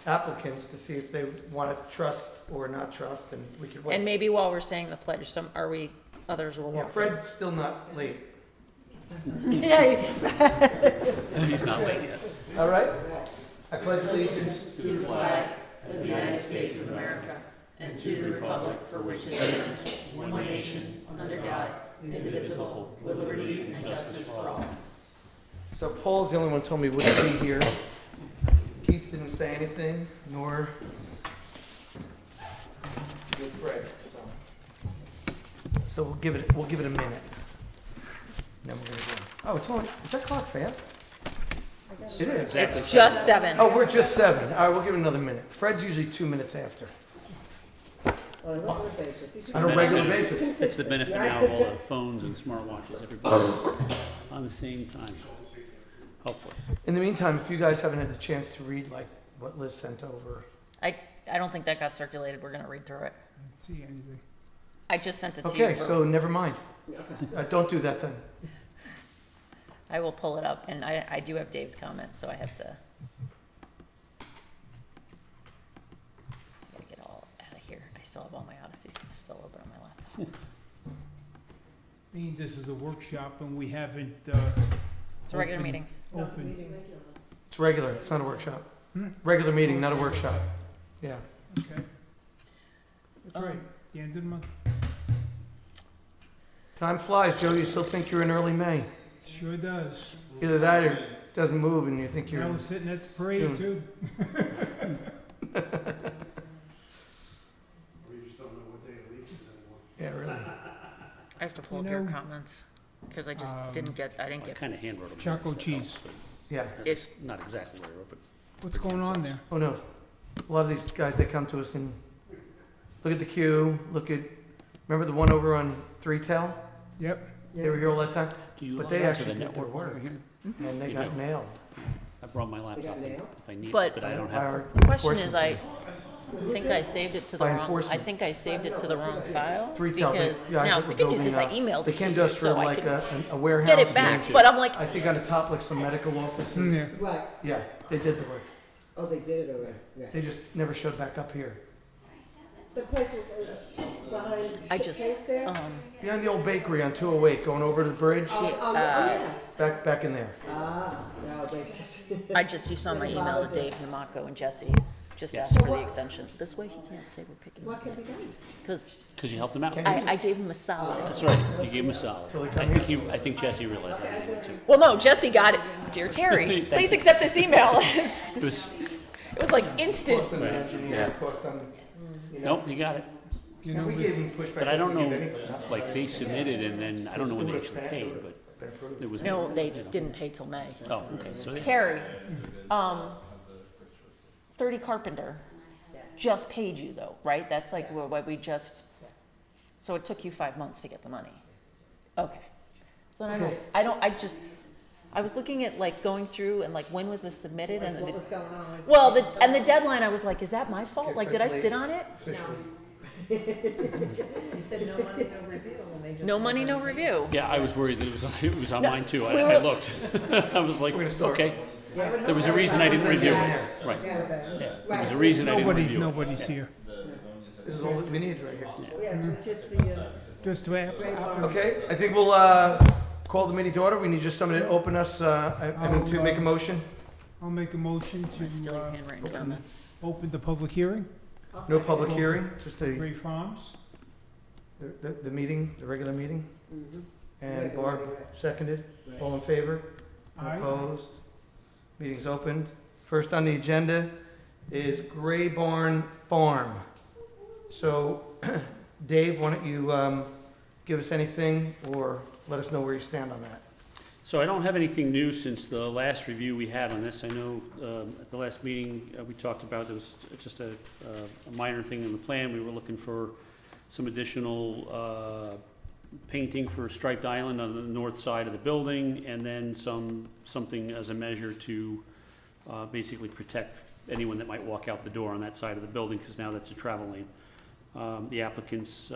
applicants to see if they want to trust or not trust, and we could wait. And maybe while we're saying the pledge, others will Yeah, walk in. Fred's still not late. Yeah, He's not late yet. All right? I pledge allegiance To the flag of the United States of America and to the republic for which it stands, one nation, under God, indivisible, with liberty and justice for all. So Paul's the only one who told me he wouldn't be here. Keith didn't say anything, nor did Fred. So we'll give it a minute. And then we're gonna go. Oh, it's only, is that clock fast? It is. Exactly. It's just 7. Oh, we're just 7. All right, we'll give it another minute. Fred's usually 2 minutes after. on a regular basis. On a regular basis. It's the benefit now of all the phones and smartwatches, everybody on the same time, hopefully. In the meantime, if you guys haven't had the chance to read like what Liz sent over. I don't think that got circulated. We're gonna read through it. See anything? I just sent it to you. Okay, so never mind. Don't do that then. I will pull it up, and I do have Dave's comments, so I have to. Gotta get all out of here. I still have all my Odyssey stuff still open on my laptop. I mean, this is a workshop and we haven't, It's a regular meeting. opened. It's regular, it's not a workshop. Hmm? Regular meeting, not a workshop. Yeah. Okay. That's right, the end of the month. Time flies, Joe. You still think you're in early May. Sure does. Either that or it doesn't move and you think you're I in. was sitting at the parade June. too. We just don't know what day of the week it is anymore. Yeah, really. I have to pull You up your know, comments, because I just um, I didn't get. I kind of handwrote them. Choco cheese. Yeah. It's not exactly what I wrote, but What's going on there? Oh, no. A lot of these guys, they come to us and look at the queue, remember the one over on Three Tail? Yep. They were here all that time, do you But log they into actually the did their network while work. you're here? and they You got do. nailed. I brought my laptop got if nailed? I need But- it, but I don't By have. our The question is, enforcement I think I saved it to the By wrong. I enforcement. think I saved it to the wrong file Three Tail, the because guys now that the were good news building is I up. emailed They it to came you, to us for so I like could a warehouse. get it back. But I'm like, I think on the top, like some medical offices. Yeah. Right, Yeah, they did the work. oh, they did it already, yeah. They just never showed back up here. The place behind I the just case there? Behind the old bakery on 208, going over the bridge, Oh, yeah, yes. back in there. Ah, no, they, you saw my email to Dave Namaco and Jesse. Just Yes. asked for the extension. This way he can't say we're picking what can be done? because Because you helped him out. Can I gave him a solid. That's right, you gave him a solid. Till they come I think Jesse realized that anyway, too. Well, no, Jesse got it. Dear Terry, Thank please you. accept this email. It was, It was like instant. Cost on the Right. engineer, Yeah. cost on, you know. nope, you got it. You And know, we this- gave them pushback. But I don't we know, gave anybody, not like, they submitted and then, I don't know when they actually paid, but been approved. it was. No, they didn't pay till May. Oh, okay, so they. Terry, 30 Carpenter just paid you though, right? That's like what we just, so it took you 5 months to get the money. Okay. So then Okay. I was looking at like going through and like when was this submitted and What was going on? well, the deadline, I was like, is that my fault? Like, did I sit on it? Officially. You said no money, no review, and they just. No money, no review. Yeah, I was worried that it was on No, mine too. we I were- looked. I was like, We're gonna start. okay, Yeah. there was a reason I didn't review it. Yeah. Right, Yeah. yeah, there was a reason I didn't review it. Nobody's here. This is all that we need right here. Yeah, just the, Just to add, Okay, I think we'll, call the meeting to order. We need just someone to open us, to make a motion. I'll make a motion Still your to, handwritten comments. open the public hearing, No public hearing, just the, Gray Farms. the meeting, the regular meeting. Mhm. And Regular Barb meeting, right. seconded. Right. All in favor? Aye. Opposed? Meeting's opened. First on the agenda is Gray Barn Farm. So, Dave, why don't you give us anything or let us know where you stand on that? So I don't have anything new since the last review we had on this. I know at the last meeting, we talked about, there was just a minor thing in the plan. We were looking for some additional painting for striped island on the north side of the building, and then something as a measure to basically protect anyone that might walk out the door on that side of the building, because now that's a travel lane. The applicant's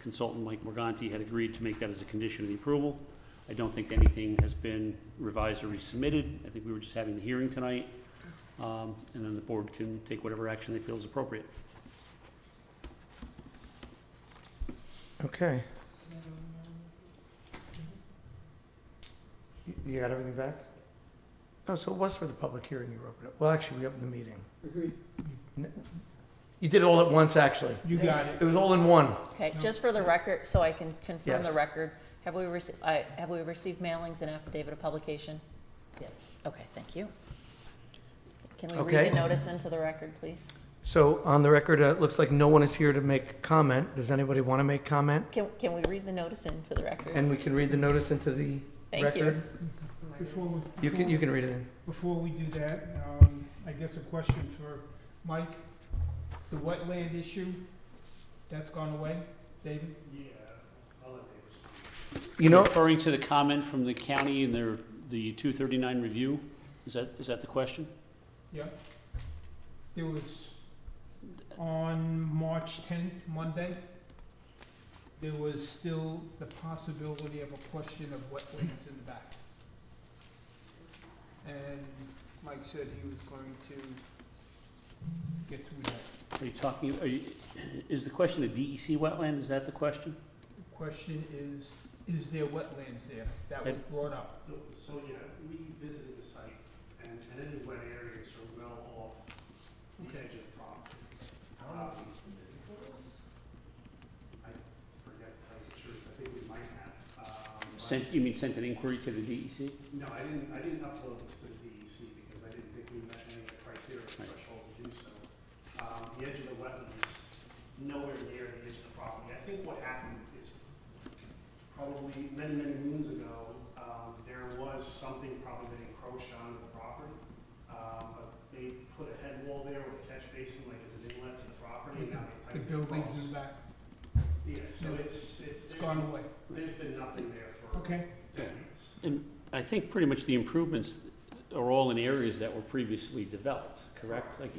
consultant, Mike Morganti, had agreed to make that as a condition of the approval. I don't think anything has been revised or resubmitted. I think we were just having the hearing tonight. and then the board can take whatever action they feel is appropriate. Okay. You got everything back? Oh, so it was for the public hearing you opened it. Well, actually, we opened the meeting. You did it all at once, actually. You got it. It was all in one. Okay, just for the record, so I can confirm the Yes. record, have we received mailings and affidavit of publication? Yes. Okay, thank you. Can we Okay. read the notice into the record, please? So on the record, it looks like no one is here to make comment. Does anybody want to make comment? Can we read the notice into the record? And we can read the notice into the Thank you. record? Before You can read it in. Before we do that, I guess a question for Mike. The wetland issue, that's gone away, David? Yeah, I'll let David speak. You know, Referring to the comment from the county in the 239 review, is that the question? Yeah. There was, on March 10th, Monday, there was still the possibility of a question of wetlands in the back. And Mike said he was going to get through that. Are you, is the question a DEC wetland, is that the question? The question is there wetlands there? That was brought up. So, yeah, we visited the site, and any wet areas are well off the edge of the property. I forget to tell you the truth, I think we might have. You mean sent an inquiry to the DEC? No, I didn't upload this to the DEC because I didn't think we met any of the criteria thresholds to do so. The edge of the wetlands, nowhere near the edge of the property. I think what happened is probably many, many moons ago, there was something probably that encroached onto the property. But they put a head wall there with a catch basin, like as an inlet to the property, and now they The pipe it buildings across. in the back, Yeah, so it's it's gone away. there's been nothing there for Okay. decades. And I think pretty much the improvements are all in areas that were previously developed, correct? Like,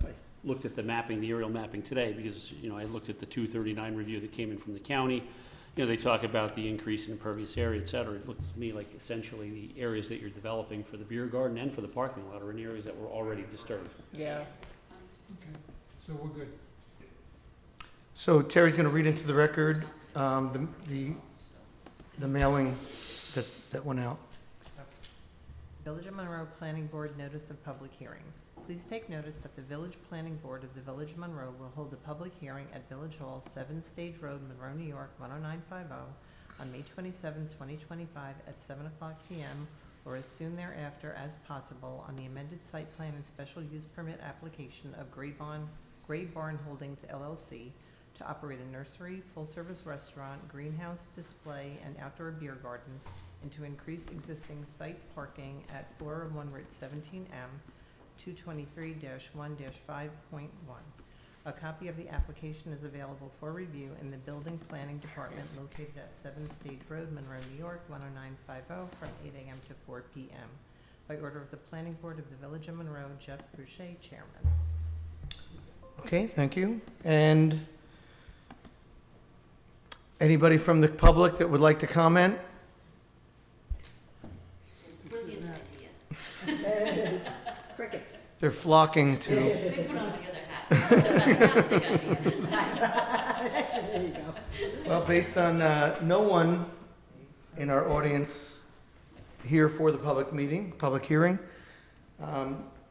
I looked at the mapping, the aerial mapping today, because, I looked at the 239 review that came in from the county. They talk about the increase in impervious area, et cetera. It looks to me like essentially the areas that you're developing for the beer garden and for the parking lot are in areas that were already disturbed. Yeah. Okay, so we're good. so Terry's going to read into the record the mailing that went out. Village of Monroe Planning Board Notice of Public Hearing. Please take notice that the Village Planning Board of the Village of Monroe will hold a public hearing at Village Hall, 7 Stage Road, Monroe, New York, 10950, on May 27, 2025, at 7 o'clock p.m., or as soon thereafter as possible, on the amended site plan and special use permit application of Gray Barn Holdings LLC to operate a nursery, full-service restaurant, greenhouse, display, and outdoor beer garden, and to increase existing site parking at 401 Route 17M, 223-1-5.1. A copy of the application is available for review in the Building Planning Department located at 7 Stage Road, Monroe, New York, 10950, from 8 a.m. to 4 p.m. By order of the Planning Board of the Village of Monroe, Jeff Boucher, Chairman. Okay, thank you. And anybody from the public that would like to comment? Brilliant idea. Crickets. They're flocking to, They put on the other hat. It's a fantastic idea. There you go. well, based on no one in our audience here for the public hearing,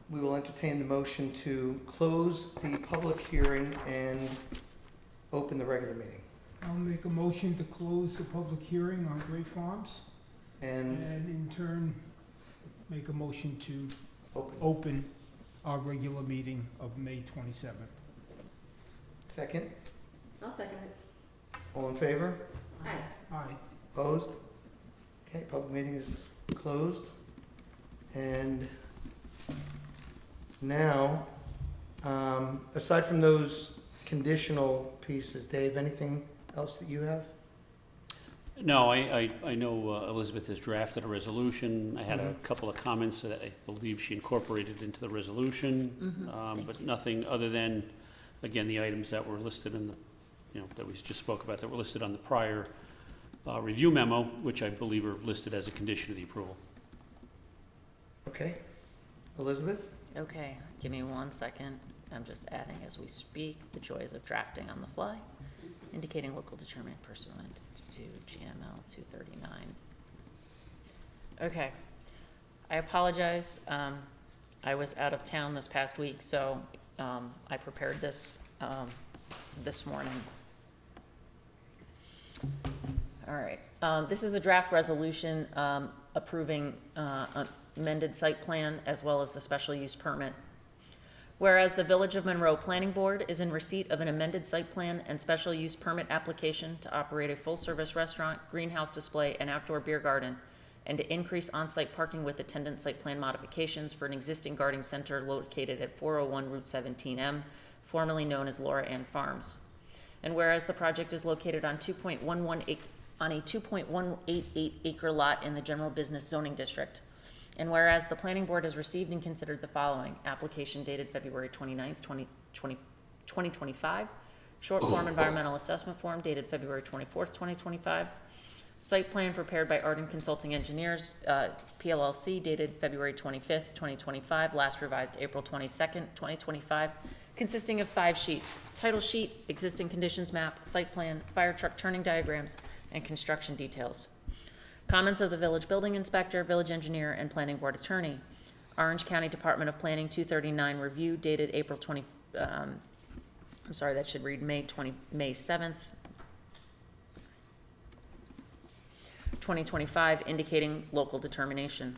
we will entertain the motion to close the public hearing and open the regular meeting. I'll make a motion to close the public hearing on Gray Farms, And and in turn, make a motion to open. open our regular meeting of May 27th. Second, I'll second it. all in favor? Aye. Aye. Opposed? Okay, public meeting is closed. And now, aside from those conditional pieces, Dave, anything else that you have? No, I know Elizabeth has drafted a resolution. I had a Mhm. couple of comments that I believe she incorporated into the resolution, Thank but you. nothing other than, again, the items that were listed in the, that we just spoke about, that were listed on the prior review memo, which I believe are listed as a condition of the approval. Okay. Elizabeth? Okay, give me 1 second. I'm just adding as we speak, the joys of drafting on the fly, indicating local determinant pursuant to GML 239. Okay, I apologize. I was out of town this past week, so I prepared this this morning. All right, this is a draft resolution approving amended site plan as well as the special use permit. Whereas the Village of Monroe Planning Board is in receipt of an amended site plan and special use permit application to operate a full-service restaurant, greenhouse display, and outdoor beer garden, and to increase on-site parking with attendant site plan modifications for an existing garden center located at 401 Route 17M, formerly known as Laura Ann Farms. And whereas the project is located on 2.188 acre lot in the general business zoning district. And whereas the planning board has received and considered the following: application dated February 29th, 2025, short form environmental assessment form dated February 24th, 2025, site plan prepared by Arden Consulting Engineers, PLLC, dated February 25th, 2025, last revised April 22nd, 2025, consisting of 5 sheets: title sheet, existing conditions map, site plan, fire truck turning diagrams, and construction details. Comments of the village building inspector, village engineer, and planning board attorney. Orange County Department of Planning 239 review dated April 20, I'm sorry, that should read May 7th, 2025, indicating local determination.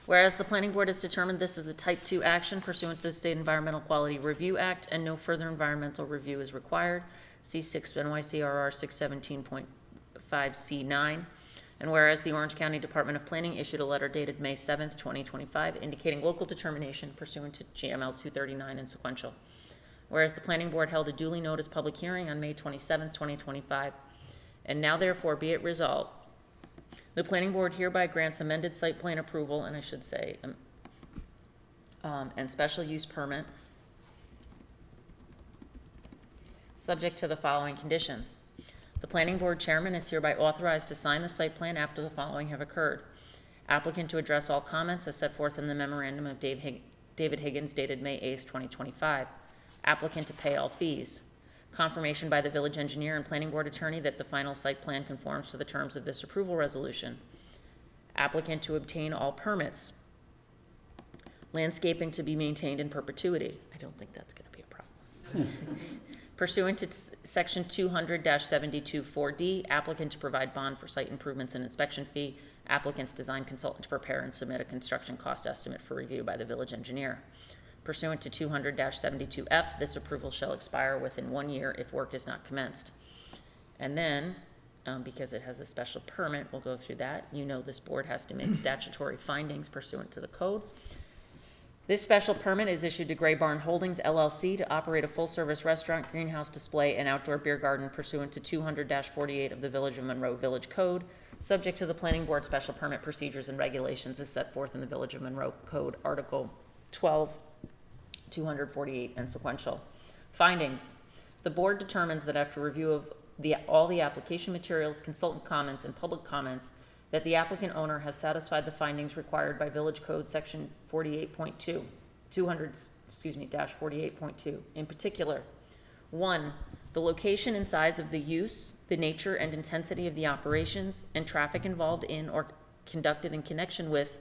Whereas the planning board has determined this is a type 2 action pursuant to the State Environmental Quality Review Act and no further environmental review is required, see 6 NYCRR 617.5C9. And whereas the Orange County Department of Planning issued a letter dated May 7th, 2025, indicating local determination pursuant to GML 239 and sequential. Whereas the planning board held a duly noticed public hearing on May 27th, 2025, and now therefore be it resolved, the planning board hereby grants amended site plan approval, and I should say, and special use permit, subject to the following conditions. The planning board chairman is hereby authorized to sign the site plan after the following have occurred: applicant to address all comments as set forth in the memorandum of David Higgins dated May 8th, 2025. Applicant to pay all fees. Confirmation by the village engineer and planning board attorney that the final site plan conforms to the terms of this approval resolution. Applicant to obtain all permits. Landscaping to be maintained in perpetuity. I don't think that's going to be a problem. Pursuant to section 200-72-4D, applicant to provide bond for site improvements and inspection fee. Applicant's design consultant to prepare and submit a construction cost estimate for review by the village engineer. Pursuant to 200-72F, this approval shall expire within 1 year if work is not commenced. And then, because it has a special permit, we'll go through that. You know this board has to make statutory findings pursuant to the code. This special permit is issued to Gray Barn Holdings, LLC, to operate a full-service restaurant, greenhouse display, and outdoor beer garden pursuant to 200-48 of the Village of Monroe Village Code, subject to the planning board special permit procedures and regulations as set forth in the Village of Monroe Code, Article 12, 248, and sequential. Findings. The board determines that after review of all the application materials, consultant comments, and public comments, that the applicant owner has satisfied the findings required by Village Code Section 48.2, 200-48.2. In particular, 1, the location and size of the use, the nature and intensity of the operations, and traffic involved in or conducted in connection with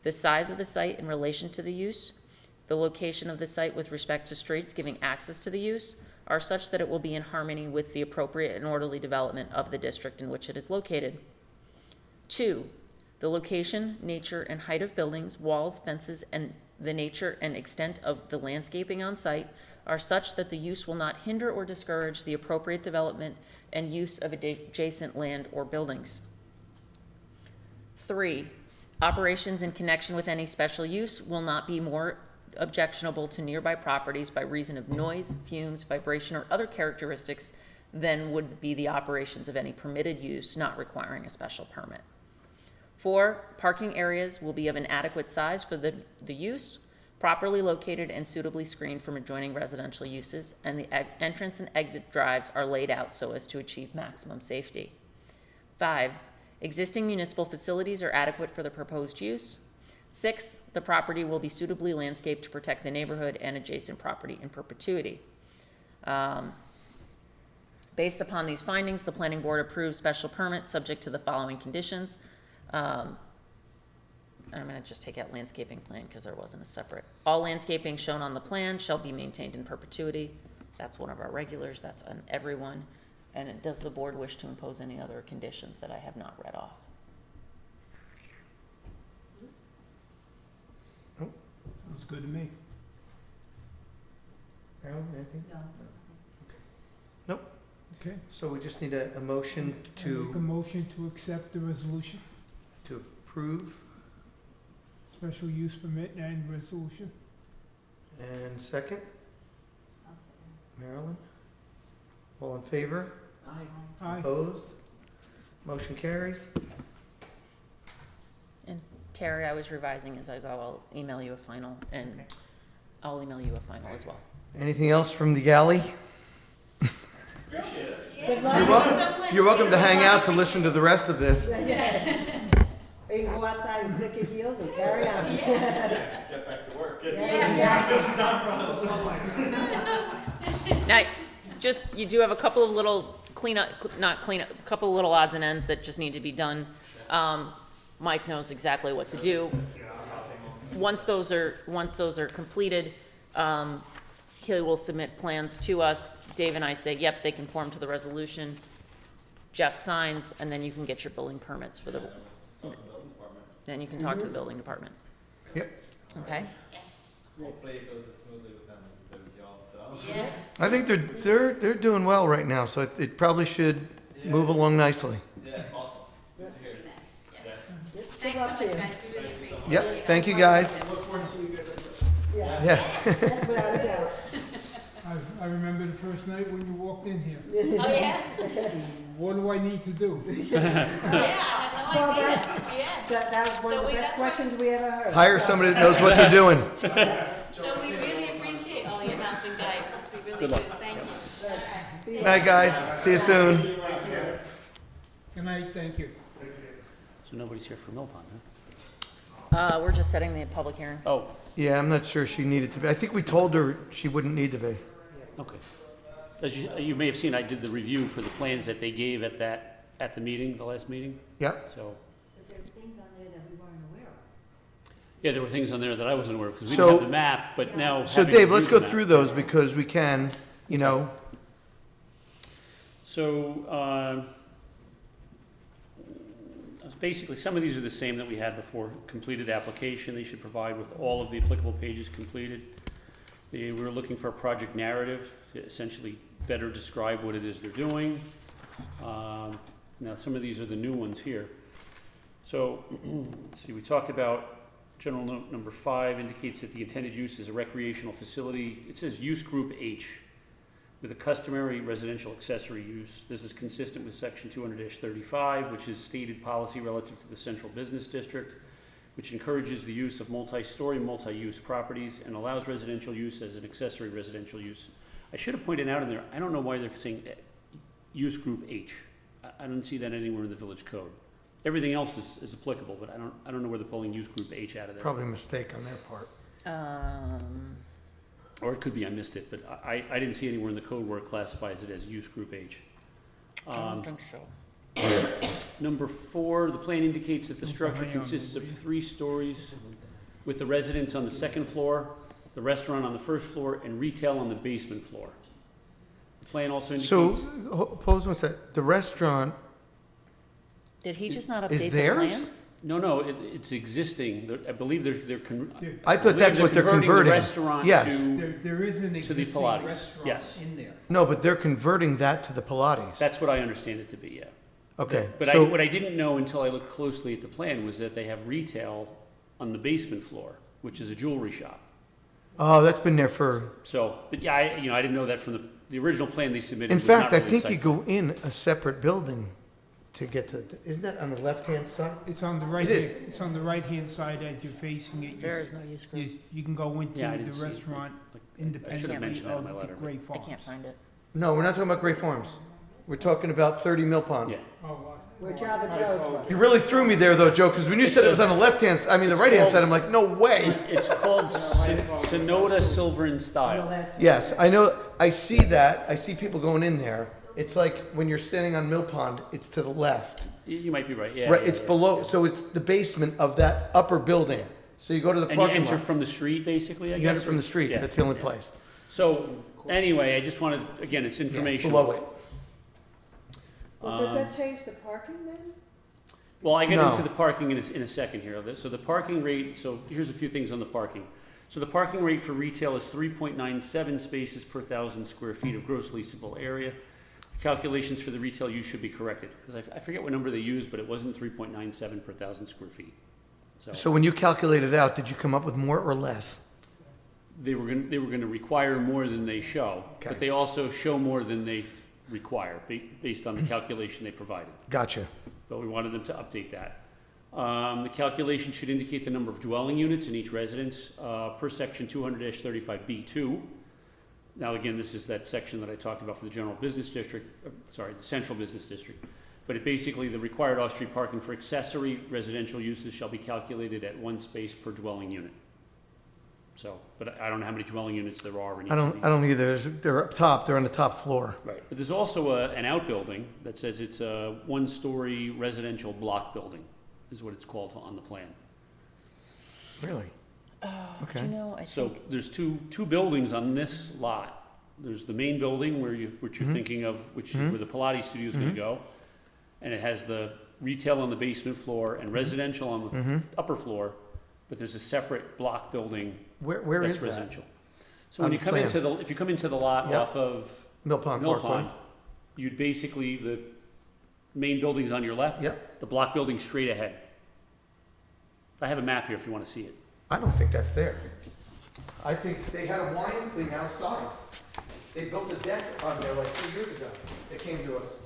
the size of the site in relation to the use, the location of the site with respect to streets giving access to the use, are such that it will be in harmony with the appropriate and orderly development of the district in which it is located. 2, the location, nature, and height of buildings, walls, fences, and the nature and extent of the landscaping on site are such that the use will not hinder or discourage the appropriate development and use of adjacent land or buildings. 3, operations in connection with any special use will not be more objectionable to nearby properties by reason of noise, fumes, vibration, or other characteristics than would be the operations of any permitted use not requiring a special permit. 4, parking areas will be of an adequate size for the use, properly located and suitably screened from adjoining residential uses, and the entrance and exit drives are laid out so as to achieve maximum safety. 5, existing municipal facilities are adequate for the proposed use. 6, the property will be suitably landscaped to protect the neighborhood and adjacent property in perpetuity. Based upon these findings, the planning board approves special permit subject to the following conditions. I'm gonna just take out landscaping plan because there wasn't a separate. All landscaping shown on the plan shall be maintained in perpetuity. That's one of our regulars, that's on everyone. And does the board wish to impose any other conditions that I have not read off? Sounds good to me. Carolyn, anything? No. Nope. Okay. So we just need a motion I make a to motion to accept the resolution, approve, special use permit and resolution. and second, I'll second. Marilyn? All in favor? Aye. Opposed? Motion carries. And Terry, I was revising as I go, I'll email you a final, and I'll email you a final as well. Anything else from the galley? Good You're welcome to hang out to listen to the rest of this. Or you can go outside and click your heels and carry on. Get back to work. Now, just, you do have a couple of little a couple of little odds and ends that just need to be done. Mike knows exactly what to do. Once those are completed, he will submit plans to us. Dave and I say, yep, they conform to the resolution. Jeff signs, and then you can get your building permits for the, then you can talk to the building department. Yep. Okay? Hopefully it goes as smoothly with them as it did with y'all, so. Yeah. I think they're doing well right now, so it probably should move along nicely. Yeah, awesome. Good to hear. Yes. Good Thanks so luck much, to you. guys. We really appreciate it. Yep, thank you, guys. Look forward to seeing you guys at the. Yeah, Yeah. without a doubt. I remember the first night when you walked in here. Oh, yeah? What do I need to do? Yeah, I Well, have no idea. Yeah. That was one of So the we- best that's why- questions we ever heard. Hire somebody that knows what they're doing. So we really appreciate all your help and guidance. We really Good do. luck. Thank you. Be Good night, guys. See you soon. Good night, thank you. So nobody's here for Mill Pond, huh? We're just setting the public hearing. Oh, Yeah, I'm not sure she needed to be. I think we told her she wouldn't need to be. okay. As you may have seen, I did the review for the plans that they gave at the meeting, the last meeting, Yep. so. But there's things on there that we weren't aware of. Yeah, there were things on there that I wasn't aware of, because we So- didn't have the map, but now. So having Dave, let's go reviewed the through map- those because we can, you know, So, basically, some of these are the same that we had before. Completed application, they should provide with all of the applicable pages completed. We were looking for a project narrative to essentially better describe what it is they're doing. Now, some of these are the new ones here. So, let's see, we talked about general note number 5 indicates that the intended use is a recreational facility. It says use group H with a customary residential accessory use. This is consistent with section 200-35, which is stated policy relative to the central business district, which encourages the use of multi-story, multi-use properties and allows residential use as an accessory residential use. I should have pointed out in there, I don't know why they're saying use group H. I don't see that anywhere in the village code. Everything else is applicable, but I don't know where they're pulling use group H out of there. probably a mistake on their part. Or it could be I missed it, but I didn't see anywhere in the code where it classifies it as use group H. I don't think so. Number 4, the plan indicates that the structure consists of 3 stories with the residence on the second floor, the restaurant on the first floor, and retail on the basement floor. The plan also So, indicates, pause one sec. The restaurant, Did he just not Is update the theirs? plans? no, it's existing. I believe they're I thought that's what they're the converting. restaurant Yes. to, There is an To the existing Pilates, restaurant yes. in there. No, but they're converting that to the Pilates. that's what I understand it to be, yeah. Okay, But so, what I didn't know until I looked closely at the plan was that they have retail on the basement floor, which is a jewelry shop. oh, that's been there for, So, but yeah, I didn't know that from the original plan they submitted. in was not fact, I really think you site- go in a separate building to get to, isn't that on the left-hand side? It's on the right, is. it's on the right-hand side as you're facing it. There is no use group. You can go into Yeah, I the didn't see it. restaurant Like, I should have independently mentioned that in my of the letter. Gray I Farms. can't find it. No, we're not talking about Gray Farms. We're talking about 30 Mill Pond. Yeah, Oh, Where Java Joe's was. You really threw me there though, Joe, because when you said it was on the the right-hand side, I'm like, no way. It's called Sonota Silver and On the Style. last. Yes, I know, I see that, I see people going in there. It's like when you're standing on Mill Pond, it's to the left. You might be right, yeah. Right, yeah, it's yeah. below, so it's the basement of that upper building. So you go to the And you parking enter lot. from the street, basically, I guess? You enter from the street, Yeah, that's the only yeah. place. So, anyway, I just wanted, again, it's Yeah, informational. below it. Well, does that change the parking then? Well, I get No. into the parking in a second here. So the parking rate, so here's a few things on the parking. So the parking rate for retail is 3.97 spaces per 1,000 square feet of gross leasable area. Calculations for the retail use should be corrected, because I forget what number they used, but it wasn't 3.97 per 1,000 square feet. So when you calculated it out, did you come up with more or less? They were gonna require more than they show, Okay. but they also show more than they require, based on the calculation they provided. Gotcha. But we wanted them to update that. The calculation should indicate the number of dwelling units in each residence, per section 200-35B2. Now, again, this is that section that I talked about for the general business district, the central business district. But it basically, the required off-street parking for accessory residential uses shall be calculated at 1 space per dwelling unit. So, but I don't know how many dwelling units there are in each I of these. don't either. They're up top, they're on the top floor. Right, but there's also an outbuilding that says it's a 1-story residential block building, is what it's called on the plan. Really? Do Okay. you know, I So think, there's two buildings on this lot. There's the main building which you're Mhm. thinking of, which is Mhm. where the Pilates studio is gonna Mhm. go. And it has the retail on the basement floor and residential on the Mm-hmm. upper floor, but there's a separate block building Where that's is that? residential. So On when you the come plan. into if you come into the lot Yep. off of Mill Pond Mill Parkway. Pond, you'd basically, the main building's on your left. Yep. The block building's straight ahead. I have a map here if you wanna see it. I don't think that's there. I think they had a wine thing outside. They built a deck on there like 2 years ago. They came to us.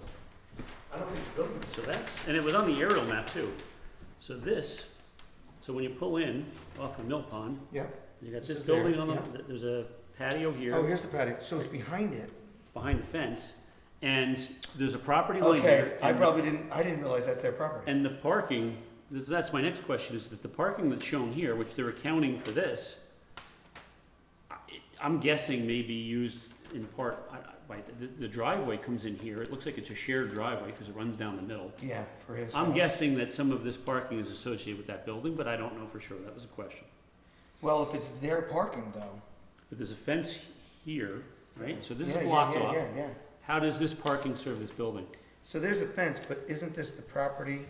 I don't think the building So that's, and it was on the aerial map too. So when you pull in off of Mill Pond, Yep. you got This this is there, building on yeah. there's a patio here Oh, here's the patio. So it's behind it. behind the fence, and there's a property line Okay, here. I and- didn't realize that's their property. And the parking, that's my next question, is that the parking that's shown here, which they're accounting for this, I'm guessing may be used in part, the driveway comes in here, it looks like it's a shared driveway because it runs down the middle. Yeah, for his I'm house. guessing that some of this parking is associated with that building, but I don't know for sure, that was a question. Well, if it's their parking though. But there's a fence here, right? So this Yeah, is yeah, blocked yeah, off. Yeah. How does this parking serve this building? So there's a fence, but isn't this the property?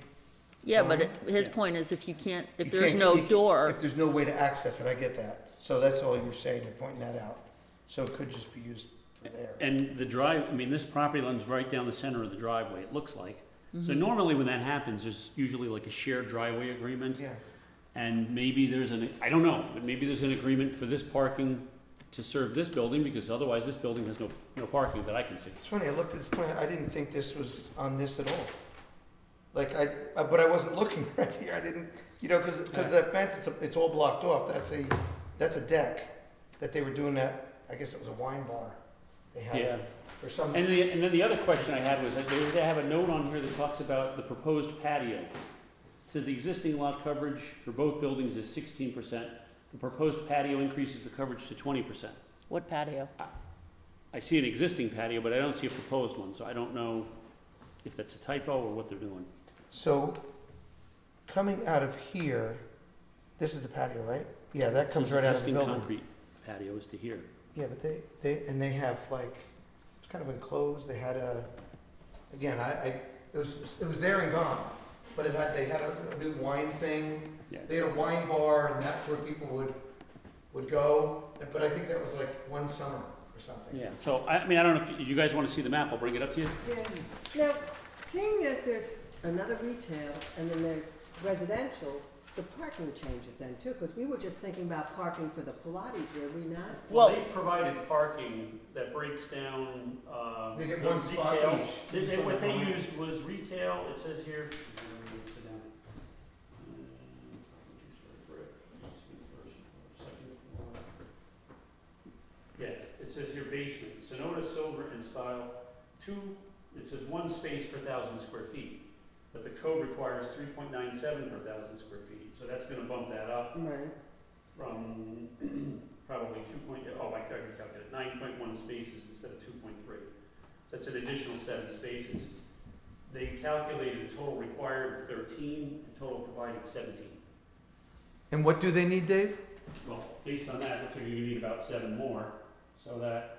yeah, but Fine. his Yeah. point is if you can't, if You there's can't- no you can't- door, If there's no way to access it, I get that. So that's all you're saying, you're pointing that out. So it could just be used for there. And this property runs right down the center of the driveway, it looks like. So Mm-hmm. normally when that happens, there's usually like a shared driveway agreement. Yeah. And maybe there's I don't know, but maybe there's an agreement for this parking to serve this building, because otherwise this building has no parking that I can see. It's funny, I looked at this plan, I didn't think this was on this at all. Like, but I wasn't looking right here, I didn't, because that fence, it's all blocked off, that's a deck that they were doing that, I guess it was a wine bar. They had Yeah. it for some, And then the other question I had was that they have a note on here that talks about the proposed patio. It says the existing lot coverage for both buildings is 16%. The proposed patio increases the coverage to 20%. what patio? I see an existing patio, but I don't see a proposed one, so I don't know if that's a typo or what they're doing. so, coming out of here, this is the patio, right? Yeah, that comes right out of the Existing building. concrete patio is to here. Yeah, but they have like, it's kind of enclosed, they had again, it was there and gone, but they had a new wine thing, Yeah. they had a wine bar, and that's where people would go, but I think that was like one summer or something. Yeah, so I mean, I don't know if you guys want to see the map, I'll bring it up to you. Yeah. Now, seeing as there's another retail and then there's residential, the parking changes then too, because we were just thinking about parking for the Pilates, were we not? Well- They provided parking that breaks down, They get the one spot retail. each. What they used was retail, it says here. Yeah, it says here basement, Sonota Silver and Style, it says 1 space per 1,000 square feet. but the code requires 3.97 per 1,000 square feet. So that's gonna bump that up Right. from probably 9.1 spaces instead of 2.3. So that's an additional 7 spaces. They calculated a total required of 13, and total provided 17. And what do they need, Dave? Well, based on that, it looks like you need about 7 more, so that,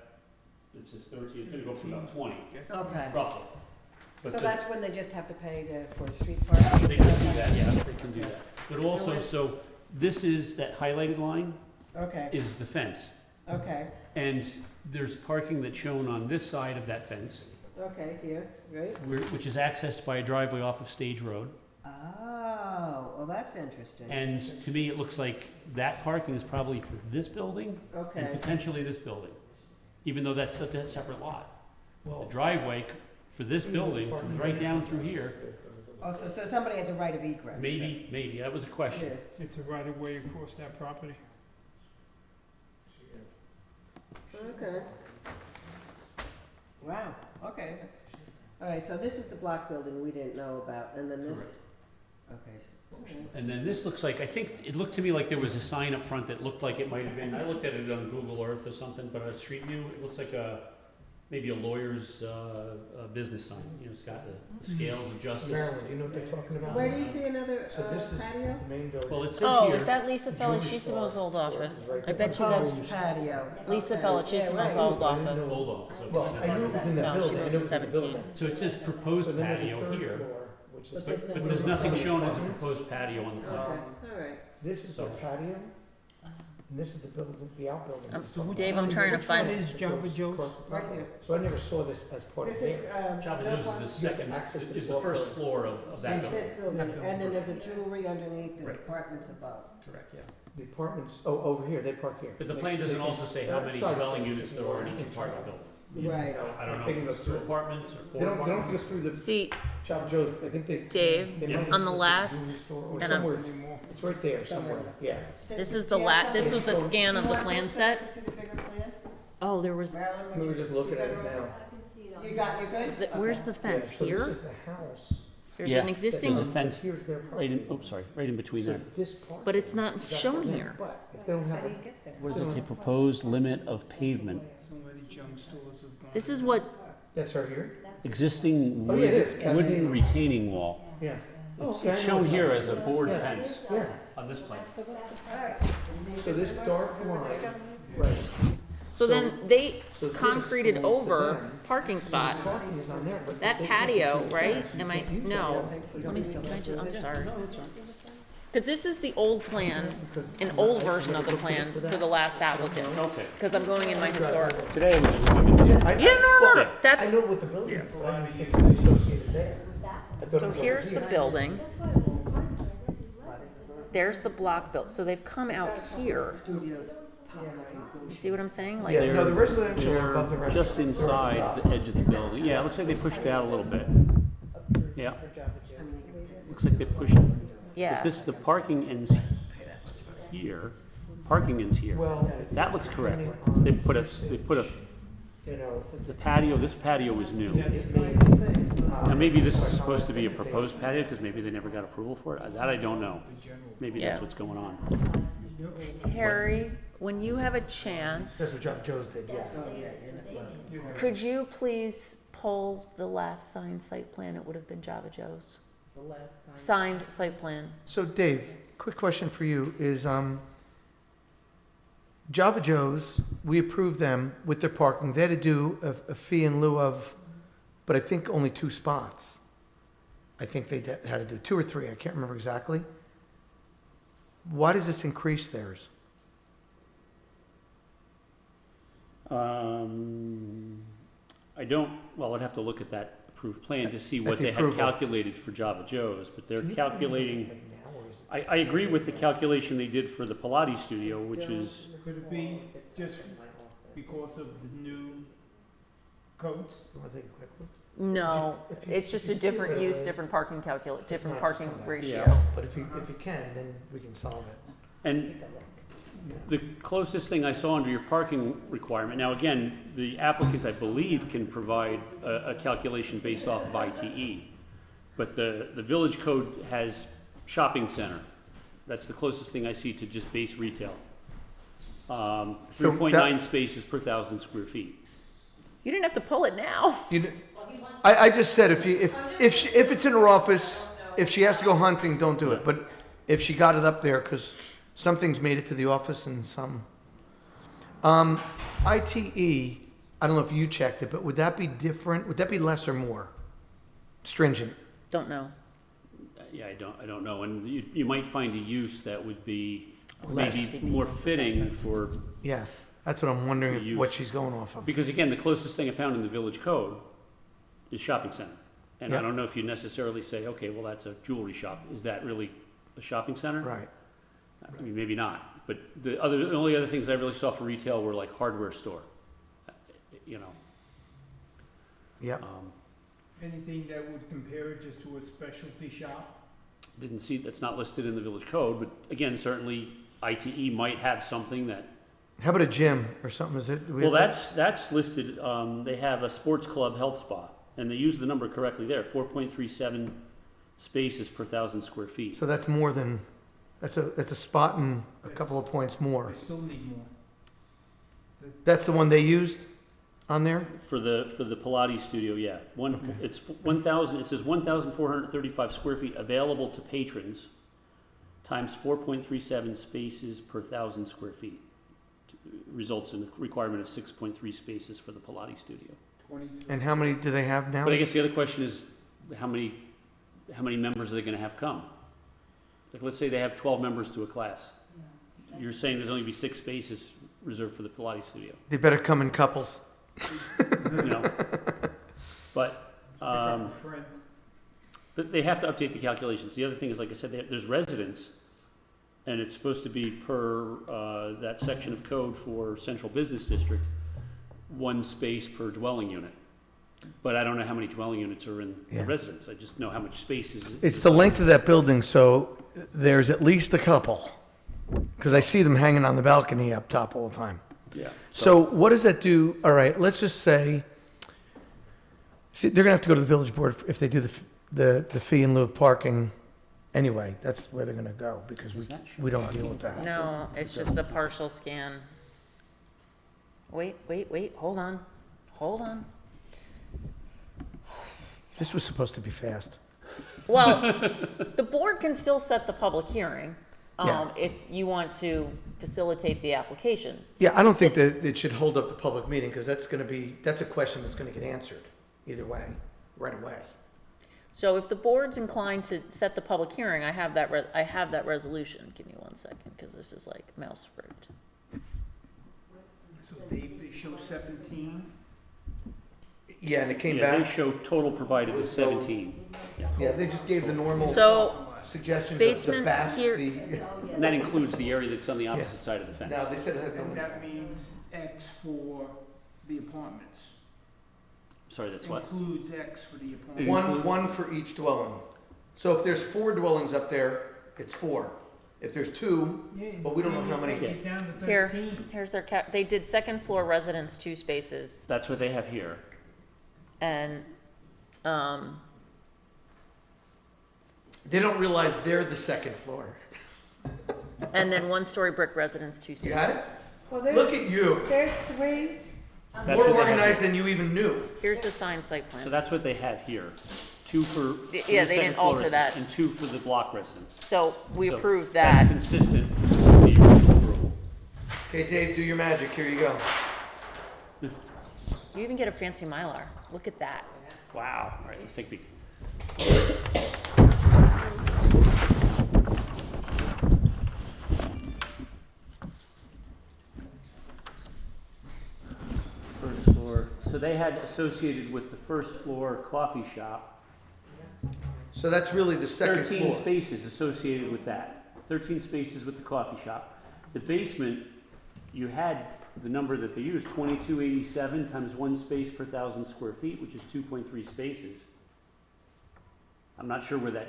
it says 13, it's gonna go up to about 20, Okay. roughly. So But the- that's when they just have to pay for street parking? they can do that, yeah, they can do that. But also, so, this is, that highlighted line Okay, is the fence. okay, And there's parking that's shown on this side of that fence, okay, here, right? which is accessed by a driveway off of Stage Road. Oh, well, that's interesting. And to me, it looks like that parking is probably for this building and Okay, potentially this building, even though that's a separate lot. The Well, driveway for this building comes right down through here. oh, so somebody has a right of egress? Maybe, that was a question. Yes. It's a right of way across that property. Okay. Wow, okay, that's, all right, so this is the block building we didn't know about, and then this? Correct. Okay, okay. And then this looks like, I think, it looked to me like there was a sign up front that looked like it might have been, I looked at it on Google Earth or something, but on Street View, it looks like maybe a lawyer's, business sign. You know, it's got the scales of justice. Marilyn, do you know what they're talking about? Where do you see another So this is patio? the main building. Well, it says Oh, is here, that Lisa Jewelry Felicissimo's store old is office? right I there. bet you that's Proposed patio. Lisa Okay. Felicissimo's Yeah, right. old I didn't office. know- old office. Well, I knew it was in that No, she building, I moved knew to it was in the 17. building. So it says So proposed then there's a patio third here, floor, which is. But there's no- but there's nothing shown as a Apartments. proposed patio on the Okay, plan. all right. This is their patio, and this is the building, the outbuilding. Dave, I'm trying to find, Which one is Java Joe's? Across the Right property. here. So I never saw this as part of This is, theirs. Java no Joe's parking? is the second, access to the is the golf first course. floor of that And building. this building, That building and then first. there's a jewelry underneath and Right. apartments above. Correct, yeah. The apartments, over here, they park here. But the They- plan they doesn't can- also say how many side dwelling street, units there are in each apartment building. Right. I don't know They can if go it's 2 through. apartments or 4 They don't have to go apartments. through the see, Java Joe's, I think they. Dave, they might have on to the go to last- jewelry store or and I'm- somewhere. Anymore. It's right there somewhere, yeah. this is the this was the scan of the plan set. See the bigger plan? Oh, there was, Marilyn, what We were you- just looking you at got it now. You good? where's the Yeah, fence? so this Here? is the house. There's Yeah, an existing, there's a fence Here's their right in, property. sorry, right in between So there. this part. but it's not is actually shown there, here. But if they don't have a, What does it say, proposed limit of pavement? So many junk stores have gone. This is what, that's right here? Existing Oh, yeah, it is. wooden retaining wall. Yeah. It's Okay, I it's know shown what here you're as a talking board about. fence Yeah, on this plan. so this dark line, right. so then they So this concreted belongs to over them. parking So spots. this parking is on there, but That they can't patio, get to the right? fence. You Am I, can't use that no, building for let me see, your- can I just, I'm sorry. No, that's right. Cause this is the old plan, Because an I- old I version of never the looked at it plan that. for the last applicant. Okay. Cause I'm going in my historic. Today I was just looking at Yeah, I- Yeah, no, well, no, I that's, know what the building is, but I didn't think it was associated there. I thought it so was over here's the here. building. There's the block built, so they've come out here. Studios pop up and You see what I'm saying? Like, Yeah, no, the residential are above the They're restaurant. just inside the edge of the building. Yeah, it looks like they pushed it out a little bit. Yeah. Looks like they pushed, but yeah. this, the parking ends here. Parking ends here. Well, That looks correct. depending on They put a, usage, you know, the patio, this patio is new. it means, Now, maybe this is supposed to be a proposed patio, because maybe they never got approval for it. That I don't know. Maybe that's Yeah. what's going on. Harry, when you have a chance, That's what Java Joe's did, yes. could you please pull the last signed site plan? It would have been Java Joe's. The last sign. Signed site plan. So Dave, quick question for you is, Java Joe's, we approved them with their parking. They had to do a fee in lieu of, but I think only 2 spots. I think they had to do 2 or 3, I can't remember exactly. Why does this increase theirs? I don't, well, I'd have to look at that approved plan to see what the they had approval. calculated for Java Joe's, but they're calculating, Like now, or is it- I agree with the calculation they did for the Pilates studio, which is, Could it be just because of the new codes? You wanna take a quick look? No, If you- it's if just you a see it different right use, away, different parking different not, parking just come back. ratio. But if you can, then we can solve it. and Yeah. the closest thing I saw under your parking requirement, now again, the applicant, I believe, can provide a calculation based off of ITE. But the village code has shopping center. That's the closest thing I see to just base retail. 3.9 spaces per 1,000 square feet. You didn't have to pull it now. I just said if it's in her office, if she has to go hunting, don't do it. But if she got it up there, because some things made it to the office and some. ITE, I don't know if you checked it, but would that be different? Would that be less or more stringent? Don't know. Yeah, I don't know, and you might find a use that would be Less. maybe more fitting for, Yes, that's what I'm wondering, The what use. she's going off of. because again, the closest thing I found in the village code is shopping center. And I Yep. don't know if you necessarily say, okay, well, that's a jewelry shop. Is that really a shopping center? Right. I mean, maybe not, but the only other things I really saw for retail were like hardware store. You know, Yep. Anything that would compare it just to a specialty shop? didn't see, that's not listed in the village code, but again, certainly ITE might have something that, How about a gym or something? Is it? do we well, have that? that's listed, they have a sports club health spa, and they use the number correctly there, 4.37 spaces per 1,000 square feet. So that's more than, that's a spot and a couple of points more. We still need more. That's the one they used on there? For the Pilates studio, yeah. Okay. It's 1,000, it says 1,435 square feet available to patrons, times 4.37 spaces per 1,000 square feet. Results in a requirement of 6.3 spaces for the Pilates studio. 23. And how many do they have now? But I guess the other question is, how many members are they gonna have come? Like, let's say they have 12 members to a class. You're saying there's only be 6 spaces reserved for the Pilates studio, They better come in couples. you know? But, Pick up a friend. but they have to update the calculations. The other thing is, like I said, there's residents, and it's supposed to be per, that section of code for central business district, 1 space per dwelling unit. But I don't know how many dwelling units are in the Yeah. residence. I just know how much space is. It's the length of that building, so there's at least a couple. Because I see them hanging on the balcony up top all the time. Yeah. So what does that do? All right, let's just say, see, they're gonna have to go to the village board if they do the fee in lieu of parking anyway. That's where they're gonna go, because we don't deal with that. No, it's just a partial scan. Wait, hold on. This was supposed to be fast. Well, the board can still set the public hearing, Yeah. if you want to facilitate the application. Yeah, I don't think that it should hold up the public meeting, because that's a question that's gonna get answered either way, right away. So if the board's inclined to set the public hearing, I have that resolution. Give me 1 second, because this is like mouse script. So Dave, they show 17. Yeah, and it came Yeah, they back. show total provided is 17. Yeah, they just gave the normal So suggestions of the basement bats, here- And that includes the area that's on the opposite side of the fence. No, they said it has no. And that means X for the apartments. Sorry, that's what? Includes X for the apartments. One for each dwelling. So if there's 4 dwellings up there, it's 4. If there's 2, Yeah, but we don't know how many. Get down to here, 13. here's their they did second floor residence 2 spaces, That's what they have here. and, They don't realize they're the second floor. and then 1-story brick residence 2 spaces. You had it? Well, Look at you. there's 3. That's More what they have organized here. than you even knew. Here's the signed site plan. So that's what they have here. 2 for. Yeah, for they the didn't second floor alter that. And 2 for the block residence. So we So approved That's that. consistent with the original approval. Okay, Dave, do your magic. Here you go. You even get a fancy Mylar. Look at that. Wow. All right, let's take a peek. First floor, so they had associated with the first floor coffee shop, So that's really the second 13 floor. spaces associated with that. 13 spaces with the coffee shop. The basement, you had the number that they used, 2287 times 1 space per 1,000 square feet, which is 2.3 spaces. I'm not sure where that,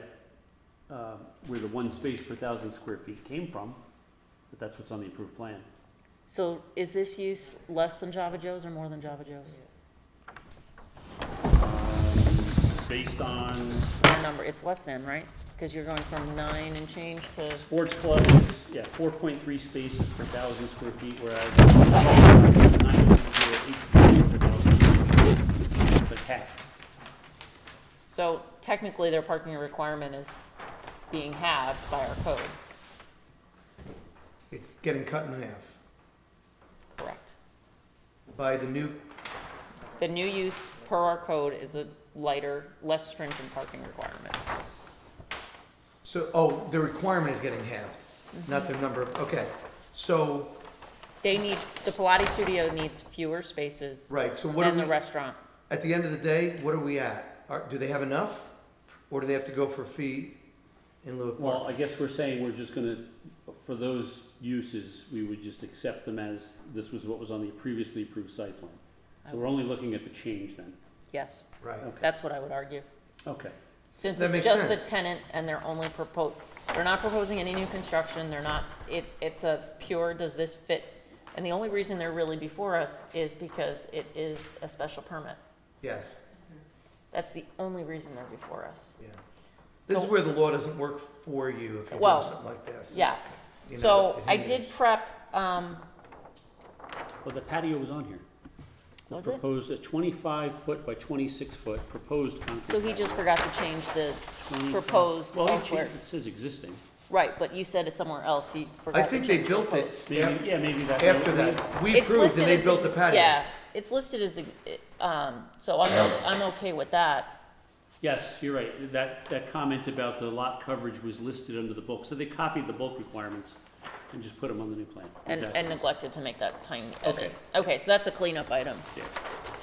where the 1 space per 1,000 square feet came from, but that's what's on the approved plan. So is this use less than Java Joe's or more than Java Joe's? based on Our number, it's less than, right? Because you're going from 9 and change to, sports club is, yeah, 4.3 spaces per 1,000 square feet, whereas 9.08 spaces per 1,000 square feet. It's like half. so technically their parking requirement is being halved by our code, It's getting cut in half correct? by the new, The new use per our code is a lighter, less stringent parking requirement. so, oh, the requirement is getting halved, not the number of, okay. So, They need, the Pilates studio needs fewer spaces right, so what than are the we, restaurant. at the end of the day, what are we at? Do they have enough? Or do they have to go for a fee in lieu of Well, parking? I guess we're saying we're just gonna, for those uses, we would just accept them as, this was what was on the previously approved site plan. So we're only looking at the change then. Yes, Right, Okay, that's what I would argue. okay. Since That it's makes just the sense. tenant and they're only they're not proposing any new construction, they're not, it's a pure, does this fit? And the only reason they're really before us is because it is a special permit. yes, That's the only reason they're before us. yeah. This is So- where the law doesn't work for you if you're Well, doing something like this. Yeah, You know, so it I hinders. did prep, Well, the patio was on here. The Was it? proposed, a 25-foot by 26-foot proposed concrete. so he just forgot to change the 25 proposed Well, elsewhere. it says existing. Right, but you said it somewhere else, he forgot I to think change they built it Maybe, after, yeah, maybe that. after that. We It's approved listed and they as built the patio. Yeah, it's listed as, so I'm okay with that. Yes, you're right. That comment about the lot coverage was listed under the bulk. So they copied the bulk requirements and just put them on the new plan. And Exactly. neglected to make that tiny Okay. edit. Okay, so that's a cleanup item. Yeah.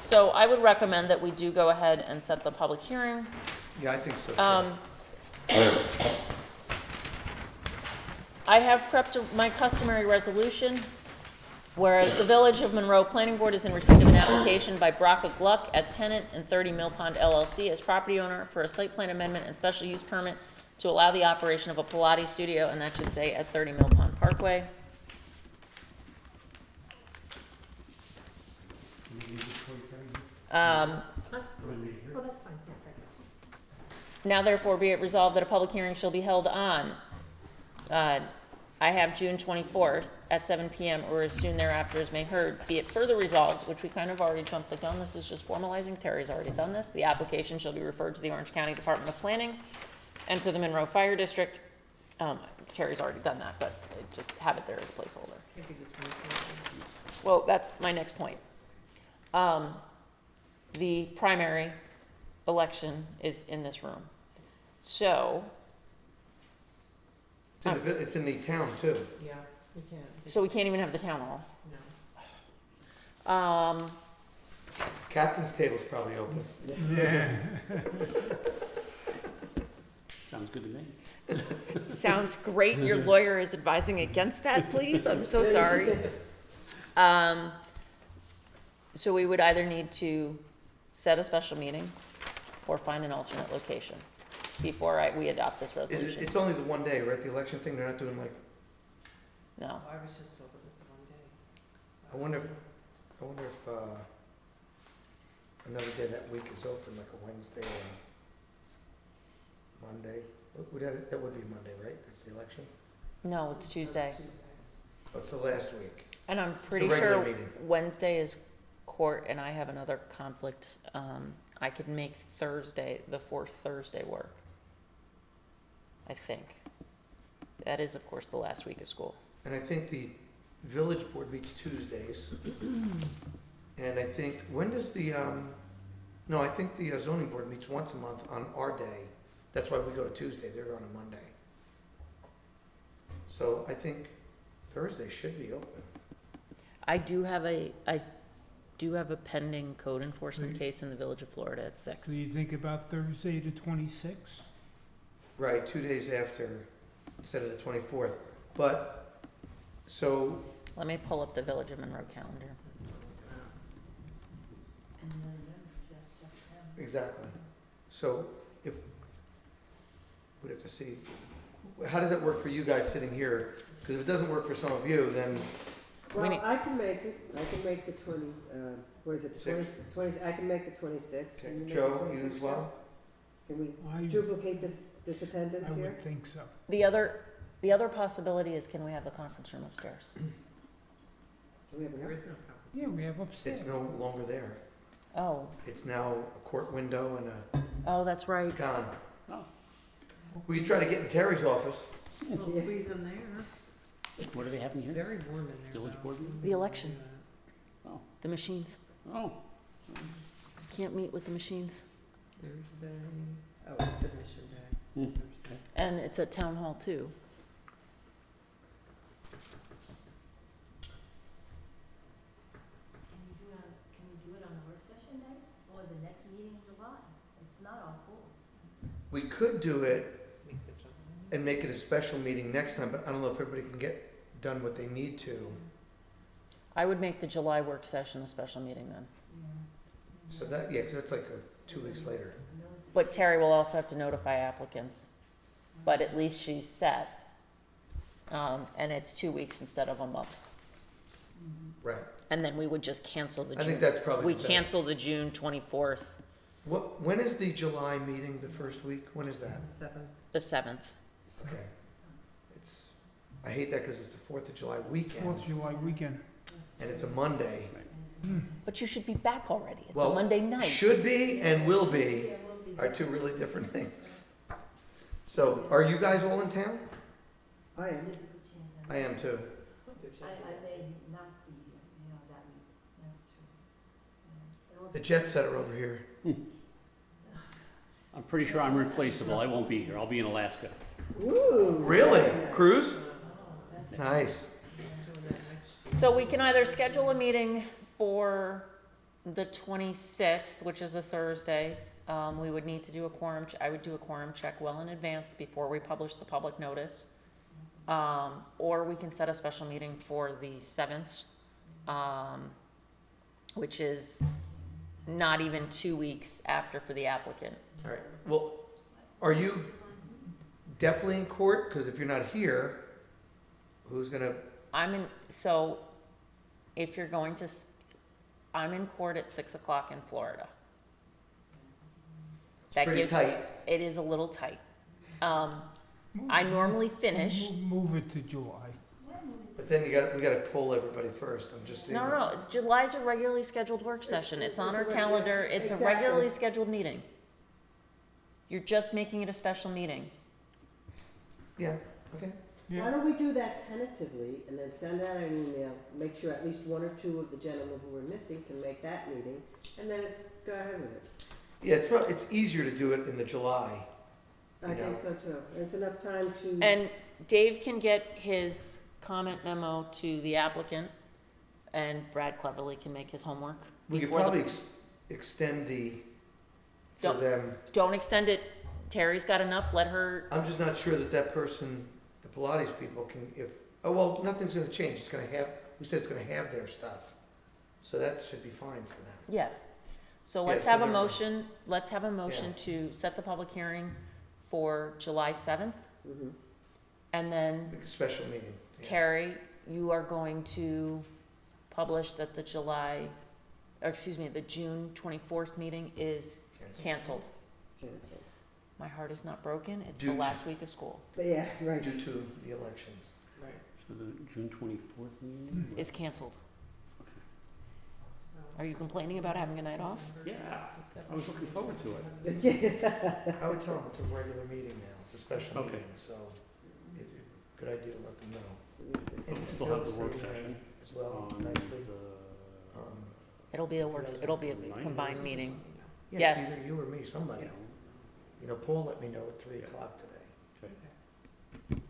So I would recommend that we do go ahead and set the public hearing. Yeah, I think so too. I have prepped my customary resolution, whereas the Village of Monroe Planning Board is in receipt of an application by Brockwood Gluck as tenant and 30 Mill Pond LLC as property owner for a site plan amendment and special use permit to allow the operation of a Pilates studio, and that should say at 30 Mill Pond Parkway. Oh, that's fine, yeah, thanks. Now therefore be it resolved that a public hearing shall be held on, I have June 24th at 7 PM or as soon thereafter as may heard. Be it further resolved, which we kind of already jumped the gun, this is just formalizing, Terry's already done this. The application shall be referred to the Orange County Department of Planning and to the Monroe Fire District. Terry's already done that, but just have it there as a placeholder. I think it's reasonable. Well, that's my next point. The primary election is in this room. So, It's in the town too. Yeah, we can't, so we can't even have the town hall. no. Captain's table's probably open. Sounds good to me. Sounds great. Your lawyer is advising against that, please. I'm so sorry. So we would either need to set a special meeting or find an alternate location before we adopt this resolution. It's only the one day, right? The election thing, they're not doing like, No. I was just told it was the one day. I wonder if another day that week is open, like a Wednesday or Monday. That would be Monday, right? That's the election? No, it's Tuesday. Oh, it's the last week. And I'm the pretty regular sure meeting. Wednesday is court and I have another conflict. I could make Thursday, the fourth Thursday work. I think. That is, of course, the last week of school. And I think the village board meets Tuesdays. And I think, when does the, no, I think the zoning board meets once a month on our day. That's why we go to Tuesday, they're on a Monday. So I think Thursday should be open. I do have a pending code enforcement case in the Village of Florida at 6. So you think about Thursday the 26th? Right, 2 days after, instead of the 24th. But, so, Let me pull up the Village of Monroe calendar. exactly. So if, we'd have to see, how does that work for you guys sitting here? Because if it doesn't work for some of you, then, Well, need- I can make it, I can make the 20, what is it, the 20, Sixth. 20, I can make the 26th. okay, Can you make Joe, the you 26th, as well? Can I, we duplicate this attendance I here? would think so. The other possibility is, can we have the conference room upstairs? Do we have There enough? is no conference. Yeah, we have upstairs. It's no longer there. Oh, It's now a court window and oh, that's right. it's gone. Oh. We tried to get in Terry's office. We'll Yeah. squeeze in there. What do they have in here? Very warm in there. Village though. board meeting? The election, Oh, the machines. oh, Can't meet with the machines. Thursday, oh, it's submission day. Hmm. Thursday. And it's at town hall too. Can we do it on the work session day or the next meeting in July? It's not all full. We could do it Make the July. and make it a special meeting next time, but I don't know if everybody can get done what they need to. I would make the July work session a special meeting then. So that, yeah, because that's like 2 weeks later. But Terry will also have to notify applicants, but at least she's set. And it's 2 weeks instead of a month. Right. And then we would just cancel the I think June. that's probably We the best. cancel the June 24th, When is the July meeting, the first week? When is that? 7th. the 7th. Okay. It's, I hate that because it's the 4th of July weekend, 4th of July weekend. and it's a Monday. But you should be back already. It's a Well, Monday night. Should be and will be are two really different things. So, are you guys all in town? I am. I am too. I may not be here, that week, that's true. The jet setter over here. I'm pretty sure I'm replaceable. I won't be here. I'll be in Alaska. Ooh. Really? Cruise? Nice. So we can either schedule a meeting for the 26th, which is a Thursday. We would need to do a quorum, I would do a quorum check well in advance before we publish the public notice. Or we can set a special meeting for the 7th, which is not even 2 weeks after for the applicant. All right. Well, are you definitely in court? Because if you're not here, who's gonna? So if you're going to, I'm in court at 6 o'clock in Florida. That Pretty gives- tight. It is a little tight. I normally finish. Move it to July. But then we gotta pull everybody first. I'm just saying. No, July's a regularly scheduled work session. It's on our It's a calendar. It's a exactly. regularly scheduled meeting. You're just making it a special meeting. Yeah. Okay. Why Yeah. don't we do that tentatively and then send out an email, make sure at least one or two of the gentlemen who were missing can make that meeting, and then go ahead with it. Yeah, it's easier to do it in the July. I think so too. It's enough time to. And Dave can get his comment memo to the applicant, and Brad cleverly can make his homework. We could before the- probably extend for Don't- them. Don't extend it. Terry's got enough. Let her. I'm just not sure that person, the Pilates people can, nothing's gonna change. It's gonna have, we said it's gonna have their stuff. So that should be fine for them. Yeah. So Yeah, let's so have a they're- motion. Let's have a motion to set the public hearing for July 7th, Mhm. and then Like a special meeting. Yeah. Terry, you are going to publish that the the June 24th meeting is Cancel. canceled. Cancel. My heart is not broken, it's the Due to- last week of school, But yeah, right. Due to the elections. Right. So the June 24th meeting? is canceled. Are you complaining about having a night off? Yeah, I was looking forward to it. I would tell them it's a regular meeting now. It's a special Okay. meeting, so good idea to let them know But we'll still have the work session as well, on nicely. the, Um, It'll be a combined meeting. Yeah, Yes. either you or me, somebody. Paul let me know at 3 o'clock today.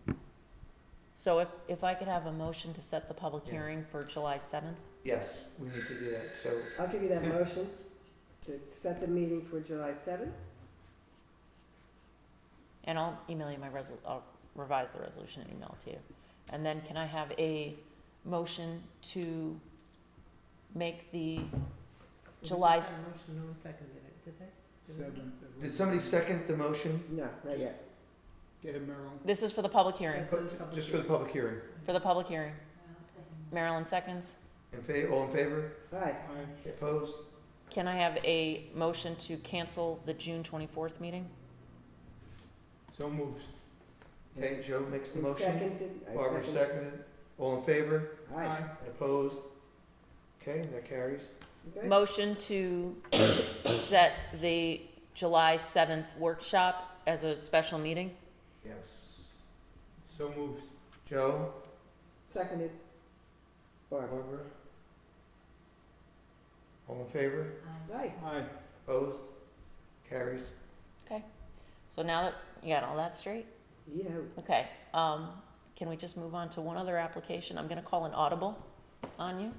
So if I could have a motion to set the public Yeah. hearing for July 7th? Yes, we need to do that, so, I'll give you that motion to set the meeting for July 7th. And I'll email you I'll revise the resolution and email it to you. And then can I have a motion to make the July We just had a motion, no one seconded it, did they? 7th. did somebody second the motion? No, not yet. Get it, Merrill. This is for the public hearing, That's for the public Just for the public hearing. for the public hearing. Marilyn seconds. All in favor? Right. Opposed? Can I have a motion to cancel the June 24th meeting? So moved. Okay, Joe makes the And motion. seconded, I Barbara seconded. seconded. All in favor? Aye. And opposed? Okay, that carries. Okay. Motion to set the July 7th workshop as a special meeting. Yes. So moved. Joe? Seconded. Barbara. Barbara? All in favor? Aye. Aye. Opposed? Carries. Okay. So now that you got all that straight, Yeah. okay, can we just move on to one other application? I'm gonna call an audible on you.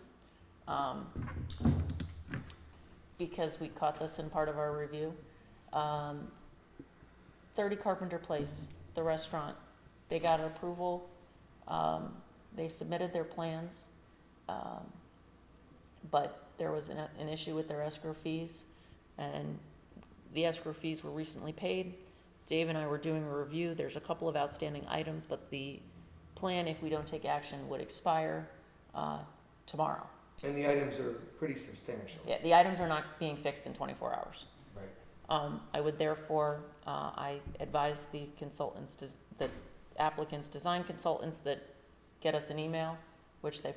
Because we caught this in part of our review. 30 Carpenter Place, the restaurant, they got approval, they submitted their plans, but there was an issue with their escrow fees, and the escrow fees were recently paid. Dave and I were doing a review, there's a couple of outstanding items, but the plan, if we don't take action, would expire tomorrow. And the items are pretty substantial. Yeah, the items are not being fixed in 24 hours. Right. I would therefore, I advise the consultants, the applicants, design consultants that get us an email, which they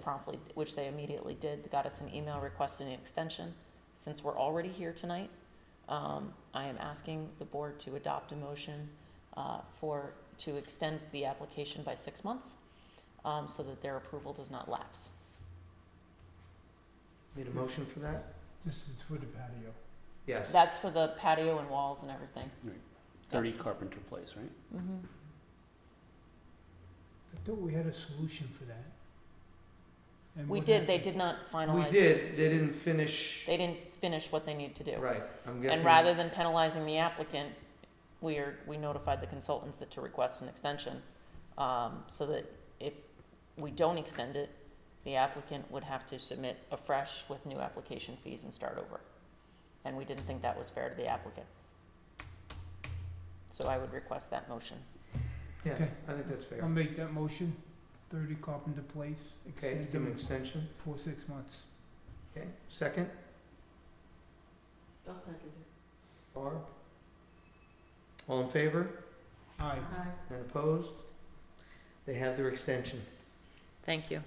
immediately did, got us an email requesting an extension. Since we're already here tonight, I am asking the board to adopt a motion to extend the application by 6 months, so that their approval does not lapse. Need a motion for that? This is for the patio. Yes. That's for the patio and walls and everything. 30 Carpenter Place, right? Mm-hmm. I thought we had a solution for that. And We what did, they happened? did not We finalize. did, they didn't finish, They didn't finish what they need to do. right, I'm guessing. And rather than penalizing the applicant, we notified the consultants that to request an extension, so that if we don't extend it, the applicant would have to submit afresh with new application fees and start over. And we didn't think that was fair to the applicant. So I would request that motion. Yeah, Okay. I think that's I'll fair. make that motion. 30 Carpenter Place. Okay, Extend give an them extension. for 6 months. Okay, second, I'll second it. Barb? All in favor? Aye. Aye. And opposed? They have their extension. Thank you.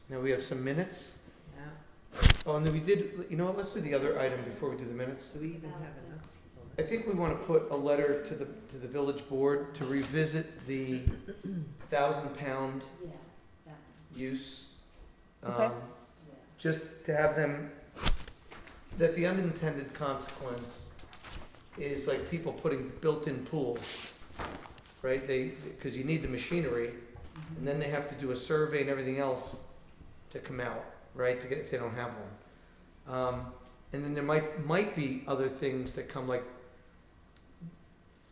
Now we have some minutes. Yeah. Oh, and then we did, you know what, let's do the other item before we do the minutes. Do we even have enough? I think we want to put a letter to the village board to revisit the 1,000-pound Yeah, that, use. Okay. yeah. Just to have them, that the unintended consequence is like people putting built-in pools, right? Because you need the machinery, and then they have to do a survey and everything else to come out, right, to get, if they don't have one. And then there might be other things that come, like,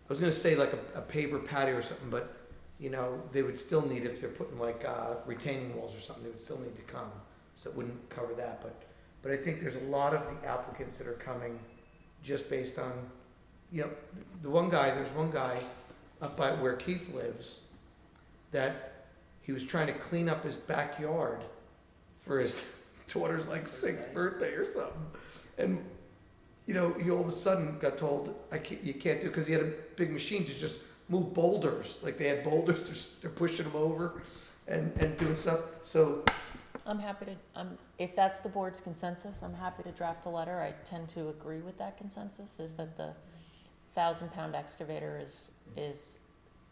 I was gonna say like a paver patio or something, but, you know, they would still need, if they're putting like retaining walls or something, they would still need to come, so it wouldn't cover that, but I think there's a lot of the applicants that are coming just based on, you know, there's one guy up by where Keith lives, that he was trying to clean up his backyard for his daughter's like 6th birthday or something. And, you know, he all of a sudden got told, you can't do it, because he had a big machine to just move boulders. Like they had boulders, they're pushing them over and doing stuff. So, I'm happy to, if that's the board's consensus, I'm happy to draft a letter. I tend to agree with that consensus, is that the 1,000-pound excavator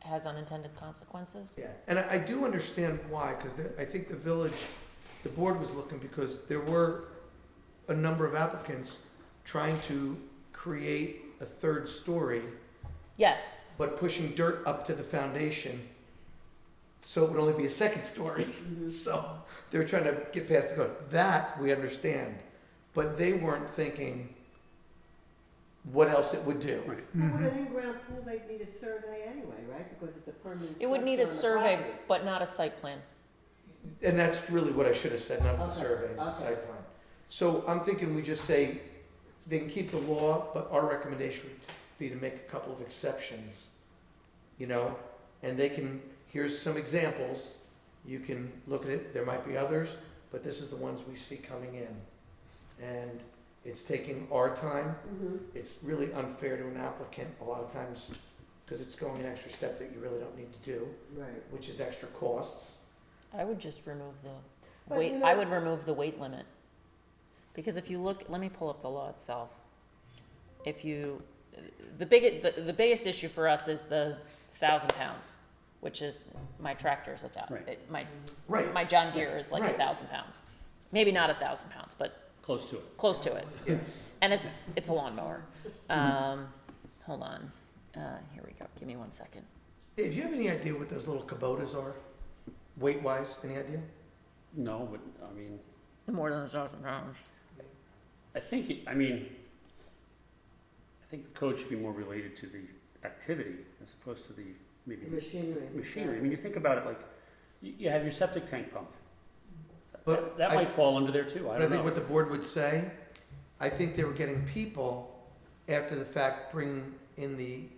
has unintended consequences. yeah. And I do understand why, because I think the board was looking, because there were a number of applicants trying to create a 3rd story, Yes, but pushing dirt up to the foundation, so it would only be a 2nd story. So they were trying to get past the code. That we understand, but they weren't thinking what else it would do. Right. But with an in-ground pool, they'd need a survey anyway, right? Because it's a permanent it would need a structure on the survey, property. but not a site plan. And that's really what I should have said, not the Okay, survey, it's the okay. site plan. So I'm thinking we just say, they can keep the law, but our recommendation would be to make a couple of exceptions, you know? And they can, here's some examples, you can look at it, there might be others, but this is the ones we see coming in. And It's taking our time. Mhm. It's really unfair to an applicant a lot of times because it's going an extra step that you really don't need to do, Right. which is extra costs. I would just remove the But, weight, you know- I would remove the weight limit. Because if you look, let me pull up the law itself. If you, the biggest issue for us is the 1,000 pounds, which is, my tractor is Right. Right. my John Deere is like Right. 1,000 pounds. Maybe not 1,000 pounds, but Close to it. close to it. Yeah. And it's a lawnmower. Hold on, here we go, give me 1 second. Dave, do you have any idea what those little Kubotas are, weight-wise? Any idea? No, but, I mean, More than 1,000 pounds. I think the code should be more related to the activity as opposed to the, maybe, Machinery. machinery. I mean, you think about it like, you have your septic tank pumped. But That I- might fall under there too, I But I don't think know. what the board would say, I think they were getting people after the fact bring in the,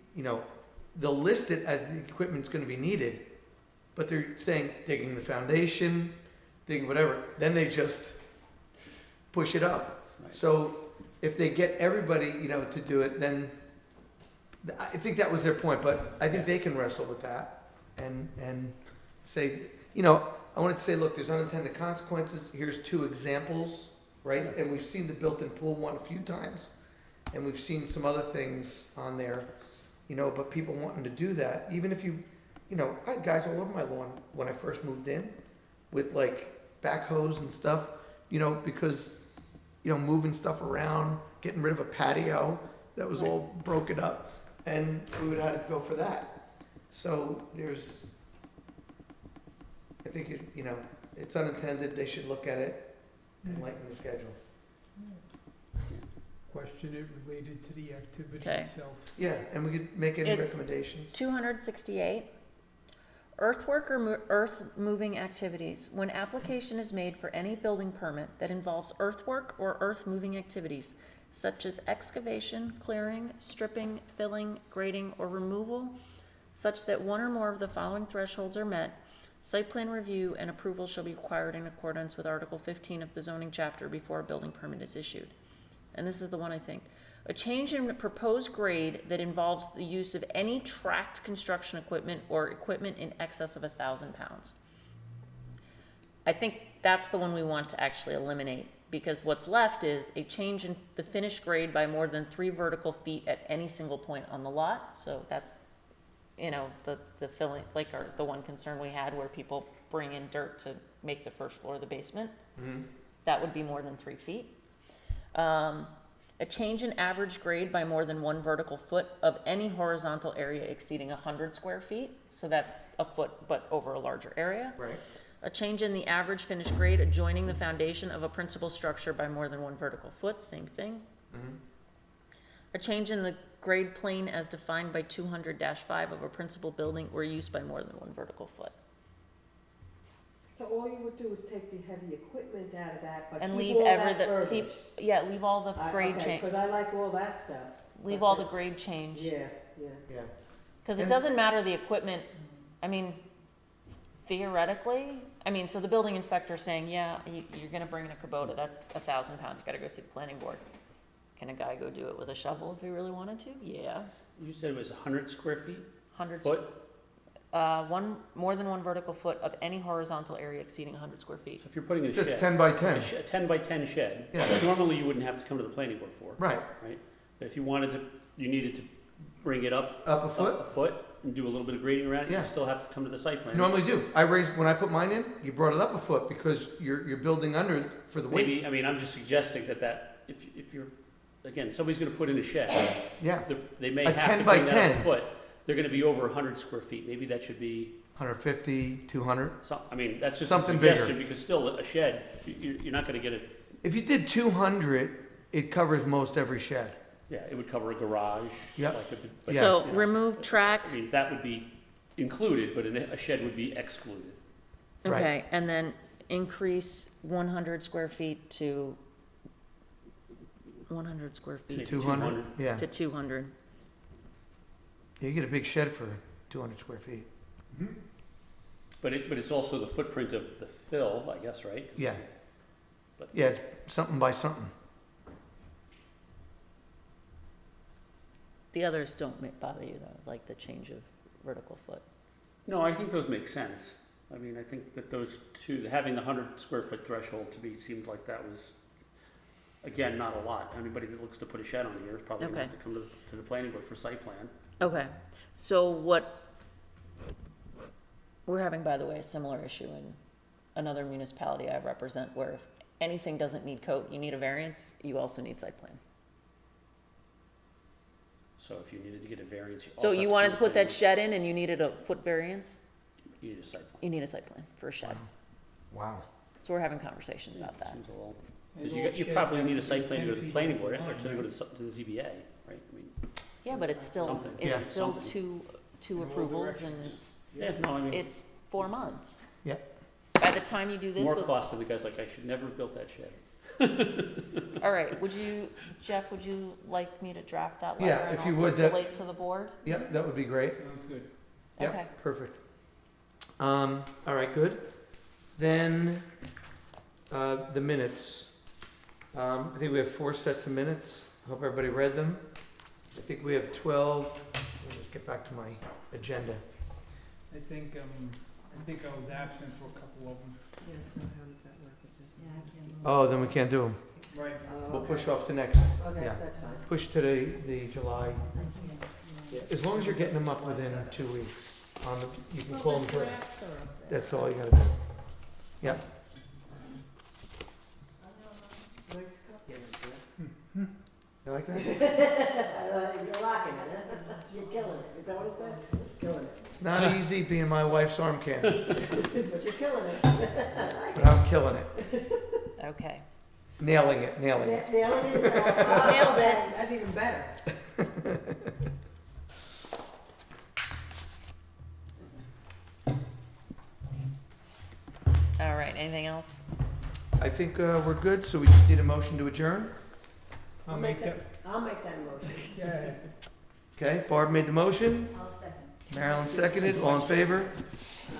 they'll list it as the equipment's gonna be needed, but they're saying digging the foundation, digging whatever, then they just push it up. Right. So if they get everybody, to do it, then, I think that was their point, but I think they can wrestle with that and say, I wanted to say, look, there's unintended consequences, here's 2 examples, right? And we've seen the built-in pool one a few times, and we've seen some other things on there, but people wanting to do that, even if I had guys all over my lawn when I first moved in, with like backhoes and stuff, because, moving stuff around, getting rid of a patio that was all broken up, and we would have to go for that. So I think, it's unintended, they should look at it and lighten the schedule. Question it related to the activity Okay. itself. Yeah, and we could make any It's- recommendations. 268, earthwork or earth-moving activities. When application is made for any building permit that involves earthwork or earth-moving activities, such as excavation, clearing, stripping, filling, grading, or removal, such that one or more of the following thresholds are met, site plan review and approval shall be required in accordance with Article 15 of the zoning chapter before a building permit is issued. And this is the one I think. A change in the proposed grade that involves the use of any tracked construction equipment or equipment in excess of 1,000 pounds. I think that's the one we want to actually eliminate, because what's left is a change in the finished grade by more than 3 vertical feet at any single point on the lot. So that's, the filling, like the one concern we had where people bring in dirt to make the first floor of the basement. Mhm. That would be more than 3 feet. A change in average grade by more than 1 vertical foot of any horizontal area exceeding 100 square feet. So that's a foot, but over a larger area. Right. A change in the average finished grade adjoining the foundation of a principal structure by more than 1 vertical foot, same thing. Mhm. A change in the grade plane as defined by 200-5 of a principal building or use by more than 1 vertical foot. So all you would do is take the heavy equipment out of that, but And keep leave all ever that the, verbiage. leave all the grade change, Because I like all that stuff. leave all the grade change. Yeah. Yeah. Because it And- doesn't matter the equipment, I mean, theoretically, so the building inspector's saying, yeah, you're gonna bring in a Kubota, that's 1,000 pounds, you gotta go see the planning board. Can a guy go do it with a shovel if he really wanted to? Yeah. You said it was 100 square feet? 100, Foot? more than 1 vertical foot of any horizontal area exceeding 100 square feet. So if you're putting in a So it's shed, 10 by a 10. 10 by 10 shed, Yeah. normally you wouldn't have to come to the planning board for, Right. right? But if you needed to bring it up Up a a foot? foot and do a little bit of grading around it, you Yeah. still have to come to the site plan. Normally do. When I put mine in, you brought it up a foot because you're building under for the weight. Maybe, I'm just suggesting that if you're, again, somebody's gonna put in a shed, Yeah. they may A have 10 to by bring that up 10. a foot. They're gonna be over 100 square feet. Maybe that should be 150, 200. that's just a Something bigger. suggestion, because still, a shed, you're not gonna get it, If you did 200, it covers most every shed. yeah, it would cover a garage. Yep. But, Yeah. So you know, remove track, that would be included, but a shed would be excluded. Right. okay, and then increase 100 square feet to 100 square feet Maybe 200. Yeah. to 200. You get a big shed for 200 square feet. But it's also the footprint of the fill, I guess, right? 'Cause Yeah. But- Yeah, it's something by something. The others don't bother you though, like the change of vertical foot? No, I think those make sense. I mean, I think that those two, having the 100 square foot threshold to me seemed like that was, again, not a lot. Anybody that looks to put a shed on here is probably gonna have to come to the planning board for site plan. Okay, so what, we're having, by the way, a similar issue in another municipality I represent, where if anything doesn't need code, you need a variance, you also need site plan. So if you needed to get a variance, you also So have you to wanted come to the put planning that shed in and you needed a foot variance, board. You need a site plan. you need a site plan for a shed. Wow. So we're having conversations about that. Seems a little, And because all you sheds probably have need a to be site plan to 10 go to the feet planning off board, the or line, to go right? to the ZBA, right? I mean, Yeah, but it's still, Something. it's Yeah. still Something. two In all approvals and directions. yeah, no, I mean, it's 4 months. Yeah. By the time you do this more with, cost to the guys like, I should never have built that shed. all right, would you, Jeff, would you like me to draft that Yeah, letter and if I'll you would, that- circulate to the board? Yep, that would be great. Sounds good. Yep, Okay. perfect. All right, good. Then, the minutes. I think we have 4 sets of minutes. Hope everybody read them. I think we have 12. Let me just get back to my agenda. I think I was absent for a couple of them. Yes, so how does that work with Yeah, I can't move. Oh, then we can't do them. Right. We'll push off to next. Okay, Yeah. that's fine. Push to the July. I can't, yeah. As long as you're getting them up within 2 weeks. You can Well, call the them draft. drafts are up there. That's all you gotta do. Yep. Nice copy, You like that? You're rocking it, huh? You're killing it. Is that what it said? Killing it. It's not easy being my wife's arm candy, But you're killing it. but I'm killing it. Okay. Nailing it, nailing it. Nailing it. Nailed it. That's even better. All right, anything else? I think we're good, so we just need a motion to adjourn. I'll make that. I'll make that motion. Yeah. Okay, Barb made the motion, I'll second. Marilyn seconded, all in favor?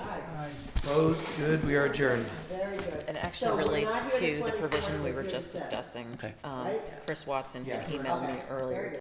Aye, Aye. Opposed? Good, we are adjourned. very good. It actually So we're relates not to doing the 24 provision we were and just 37. discussing. Okay. Um, Right? Chris Watson had Yes. emailed me Okay, earlier very good.